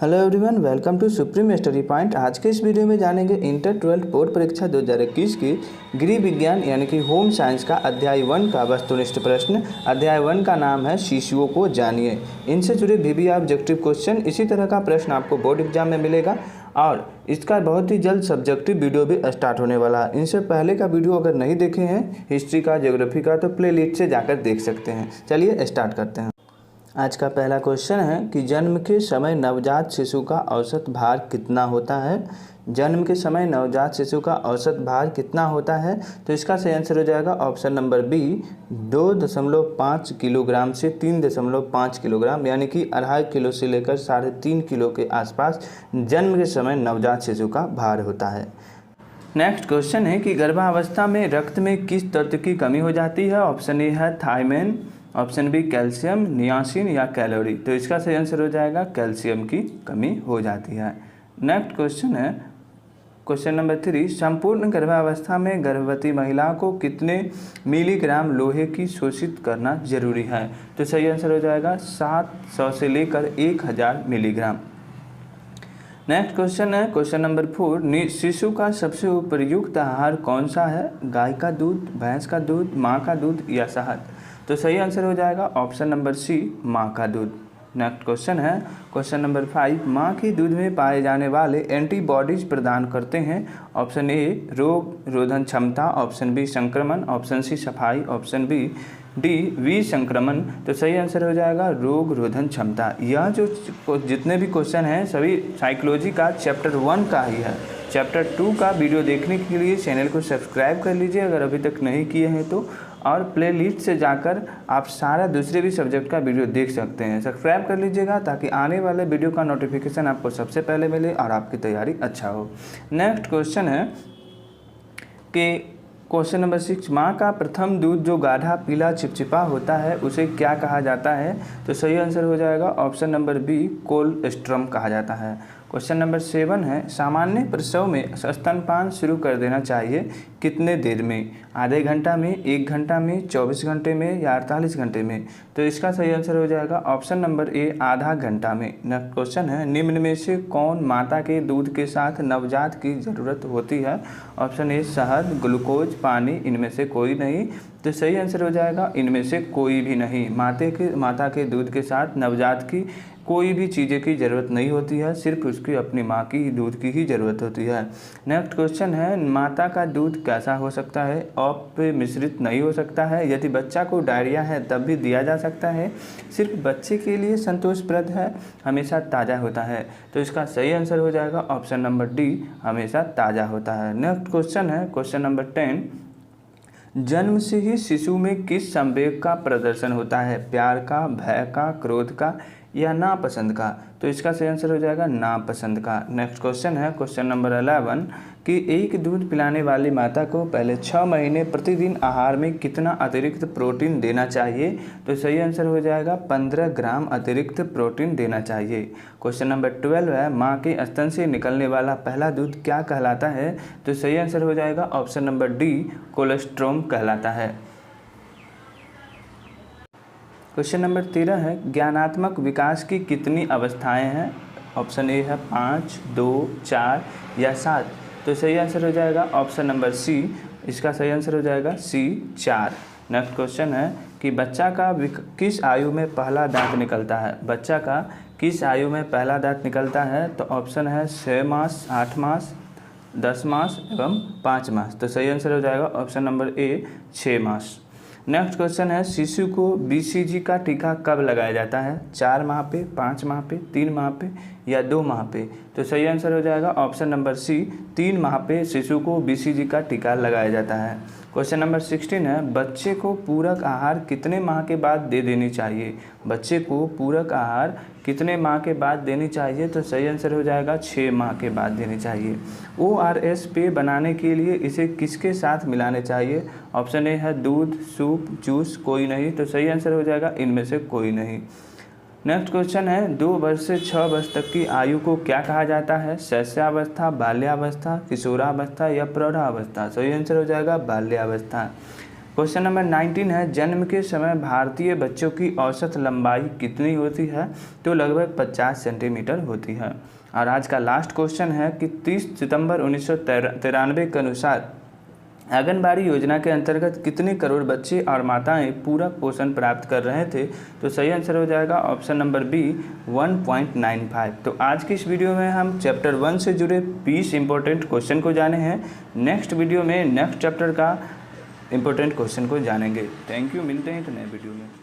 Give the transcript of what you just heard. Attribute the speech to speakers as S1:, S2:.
S1: Hello everyone, welcome to supreme study point. आज के इस वीडियो में जानेंगे इंटर 12 बोर्ड परीक्षा 2021 की गृह विज्ञान यानी कि होम साइंस का अध्याय 1 का वस्तुनिष्ठ प्रश्न। अध्याय 1 का नाम है शिशुओं को जानिए। इनसे जुड़े भी ऑब्जेक्टिव क्वेश्चन, इसी तरह का प्रश्न आपको बोर्ड एग्जाम में मिलेगा और इसका बहुत ही जल्द सब्जेक्टिव वीडियो भी स्टार्ट होने वाला है। इनसे पहले का वीडियो अगर नहीं देखे हैं हिस्ट्री का, ज्योग्राफी का, तो प्ले लिस्ट से जाकर देख सकते हैं। चलिए स्टार्ट करते हैं। आज का पहला क्वेश्चन है कि जन्म के समय नवजात शिशु का औसत भार कितना होता है। जन्म के समय नवजात शिशु का औसत भार कितना होता है, तो इसका सही आंसर हो जाएगा ऑप्शन नंबर बी, 2.5 किलोग्राम से 3.5 किलोग्राम, यानी कि 2.5 किलो से लेकर 3.5 किलो के आसपास जन्म के समय नवजात शिशु का भार होता है। नेक्स्ट क्वेश्चन है कि गर्भावस्था में रक्त में किस तत्व की कमी हो जाती है। ऑप्शन ए है thiamine, option B calcium, niacin या कैलोरी। तो इसका सही आंसर हो जाएगा कैल्शियम की कमी हो जाती है। नेक्स्ट क्वेश्चन है क्वेश्चन नंबर 3, संपूर्ण गर्भावस्था में गर्भवती महिला को कितने मिलीग्राम लोहे की शोषित करना जरूरी है। तो सही आंसर हो जाएगा 700 से लेकर 1000 मिलीग्राम। नेक्स्ट क्वेश्चन है क्वेश्चन नंबर 4, शिशु का सबसे उपयुक्त आहार कौन सा है। गाय का दूध, भैंस का दूध, माँ का दूध या शहद। तो सही आंसर हो जाएगा ऑप्शन नंबर सी, माँ का दूध। नेक्स्ट क्वेश्चन है क्वेश्चन नंबर 5, माँ के दूध में पाए जाने वाले एंटीबॉडीज प्रदान करते हैं। ऑप्शन ए रोग रोधन क्षमता, ऑप्शन बी संक्रमण, ऑप्शन सी सफाई, ऑप्शन बी डी विसंक्रमण। तो सही आंसर हो जाएगा रोग रोधन क्षमता। यह जो जितने भी क्वेश्चन हैं सभी साइकोलॉजी का चैप्टर 1 का ही है। चैप्टर 2 का वीडियो देखने के लिए चैनल को सब्सक्राइब कर लीजिए अगर अभी तक नहीं किए हैं तो, और प्ले लिस्ट से जाकर आप सारा दूसरे भी सब्जेक्ट का वीडियो देख सकते हैं। सब्सक्राइब कर लीजिएगा ताकि आने वाले वीडियो का नोटिफिकेशन आपको सबसे पहले मिले और आपकी तैयारी अच्छा हो। नेक्स्ट क्वेश्चन है कि क्वेश्चन नंबर 6, माँ का प्रथम दूध जो गाढ़ा पीला चिपचिपा होता है उसे क्या कहा जाता है। तो सही आंसर हो जाएगा ऑप्शन नंबर बी, कोलोस्ट्रम कहा जाता है। क्वेश्चन नंबर 7 है, सामान्य प्रसव में स्तनपान शुरू कर देना चाहिए कितने देर में। आधे घंटा में, 1 घंटा में, 24 घंटे में या 48 घंटे में। तो इसका सही आंसर हो जाएगा ऑप्शन नंबर ए, आधा घंटा में। नेक्स्ट क्वेश्चन है, निम्न में से कौन माता के दूध के साथ नवजात की ज़रूरत होती है। ऑप्शन ए शहद, ग्लूकोज, पानी, इनमें से कोई नहीं। तो सही आंसर हो जाएगा इनमें से कोई भी नहीं। माता के दूध के साथ नवजात की कोई भी चीज़ें की ज़रूरत नहीं होती है, सिर्फ उसकी अपनी माँ की दूध की ही ज़रूरत होती है। नेक्स्ट क्वेश्चन है, माता का दूध कैसा हो सकता है। मिश्रित नहीं हो सकता है, यदि बच्चा को डायरिया है तब भी दिया जा सकता है, सिर्फ बच्चे के लिए संतोषप्रद है, हमेशा ताज़ा होता है। तो इसका सही आंसर हो जाएगा ऑप्शन नंबर डी, हमेशा ताज़ा होता है। नेक्स्ट क्वेश्चन है क्वेश्चन नंबर 10, जन्म से ही शिशु में किस संवेग का प्रदर्शन होता है। प्यार का, भय का, क्रोध का या नापसंद का। तो इसका सही आंसर हो जाएगा नापसंद का। नेक्स्ट क्वेश्चन है क्वेश्चन नंबर 11 कि एक दूध पिलाने वाली माता को पहले 6 महीने प्रतिदिन आहार में कितना अतिरिक्त प्रोटीन देना चाहिए। तो सही आंसर हो जाएगा 15 ग्राम अतिरिक्त प्रोटीन देना चाहिए। क्वेश्चन नंबर 12 है, माँ के स्तन से निकलने वाला पहला दूध क्या कहलाता है। तो सही आंसर हो जाएगा ऑप्शन नंबर डी, कोलोस्ट्रम कहलाता है। क्वेश्चन नंबर 13 है, ज्ञानात्मक विकास की कितनी अवस्थाएं हैं। ऑप्शन ए है 5, 2, 4 या 7। तो सही आंसर हो जाएगा ऑप्शन नंबर सी, इसका सही आंसर हो जाएगा सी, 4। नेक्स्ट क्वेश्चन है कि बच्चा का किस आयु में पहला दांत निकलता है। बच्चा का किस आयु में पहला दांत निकलता है। तो ऑप्शन है 6 मास, 8 मास, 10 मास एवं 5 मास। तो सही आंसर हो जाएगा option number A, 6 mass. Next question है, शिशु को BCG का टीका कब लगाया जाता है। 4 माह पे, 5 माह पे, 3 माह पे या 2 माह पे। तो सही आंसर हो जाएगा ऑप्शन नंबर सी, 3 माह पे शिशु को BCG का टीका लगाया जाता है। क्वेश्चन नंबर 16 है, बच्चे को पूरक आहार कितने माह के बाद दे देनी चाहिए। बच्चे को पूरक आहार कितने माह के बाद देनी चाहिए। तो सही आंसर हो जाएगा 6 माह के बाद देनी चाहिए। ORS पेय बनाने के लिए इसे किसके साथ मिलाने चाहिए। ऑप्शन ए है दूध, सूप, जूस, कोई नहीं। तो सही आंसर हो जाएगा इनमें से कोई नहीं। नेक्स्ट क्वेश्चन है, 2 वर्ष से 6 वर्ष तक की आयु को क्या कहा जाता है। शैशवावस्था, बाल्यावस्था, किशोरावस्था या प्रौढ़ावस्था। सही आंसर हो जाएगा बाल्यावस्था। क्वेश्चन नंबर 19 है, जन्म के समय भारतीय बच्चों की औसत लंबाई कितनी होती है? तो लगभग 50 सेंटीमीटर होती है। और आज का लास्ट क्वेश्चन है कि 30 सितंबर 1993 के अनुसार आंगनबाड़ी योजना के अंतर्गत कितने करोड़ बच्चे और माताएं पूरक पोषण प्राप्त कर रहे थे? तो सही आंसर हो जाएगा ऑप्शन नंबर बी 1.95। तो आज की इस वीडियो में हम चैप्टर 1 से जुड़े 20 इंपॉर्टेंट क्वेश्चन को जाने हैं। नेक्स्ट वीडियो में नेक्स्ट चैप्टर का इंपॉर्टेंट क्वेश्चन को जानेंगे। थैंक यू, मिलते हैं एक नए वीडियो में।